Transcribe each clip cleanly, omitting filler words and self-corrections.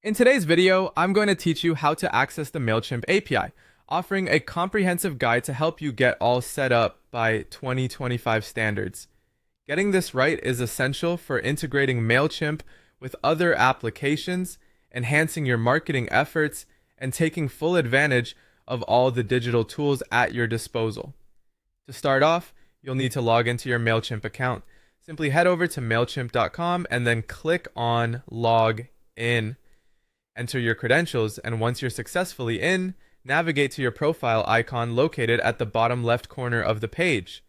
In today's video, I'm going to teach you how to access the Mailchimp API, offering a comprehensive guide to help you get all set up by 2025 standards. Getting this right is essential for integrating Mailchimp with other applications, enhancing your marketing efforts, and taking full advantage of all the digital tools at your disposal. To start off, you'll need to log into your Mailchimp account. Simply head over to Mailchimp.com and then click on Log In. Enter your credentials, and once you're successfully in, navigate to your profile icon located at the bottom left corner of the page.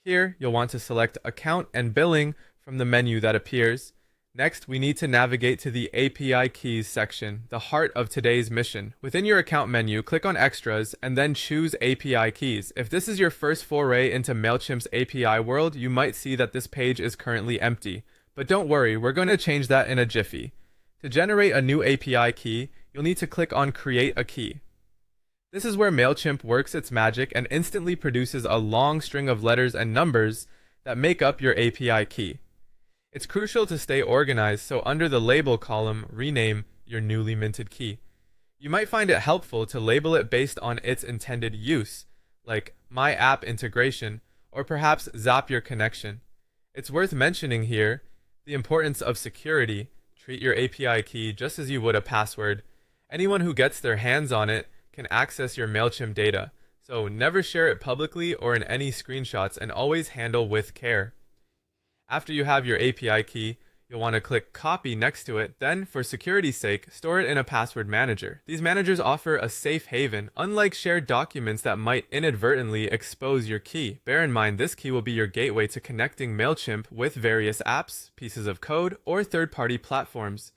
Here, you'll want to select Account and Billing from the menu that appears. Next, we need to navigate to the API Keys section, the heart of today's mission. Within your account menu, click on Extras and then choose API Keys. If this is your first foray into Mailchimp's API world, you might see that this page is currently empty. But don't worry, we're going to change that in a jiffy. To generate a new API key, you'll need to click on Create a Key. This is where Mailchimp works its magic and instantly produces a long string of letters and numbers that make up your API key. It's crucial to stay organized, so under the Label column, rename your newly minted key. You might find it helpful to label it based on its intended use, like My App Integration, or perhaps Zapier Connection. It's worth mentioning here the importance of security. Treat your API key just as you would a password. Anyone who gets their hands on it can access your Mailchimp data, so never share it publicly or in any screenshots, and always handle with care. After you have your API key, you'll want to click Copy next to it. Then, for security's sake, store it in a password manager. These managers offer a safe haven, unlike shared documents that might inadvertently expose your key. Bear in mind, this key will be your gateway to connecting Mailchimp with various apps, pieces of code, or third-party platforms.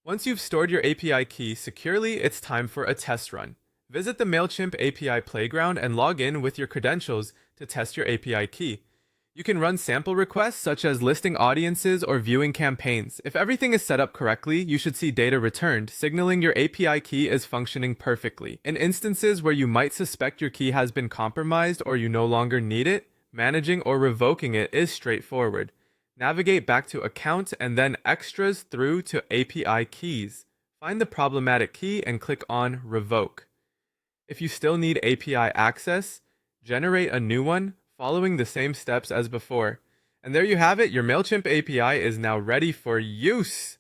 Once you've stored your API key securely, it's time for a test run. Visit the Mailchimp API Playground and log in with your credentials to test your API key. You can run sample requests such as listing audiences or viewing campaigns. If everything is set up correctly, you should see data returned, signaling your API key is functioning perfectly. In instances where you might suspect your key has been compromised or you no longer need it, managing or revoking it is straightforward. Navigate back to Account and then Extras through to API Keys. Find the problematic key and click on Revoke. If you still need API access, generate a new one following the same steps as before. And there you have it, your Mailchimp API is now ready for use.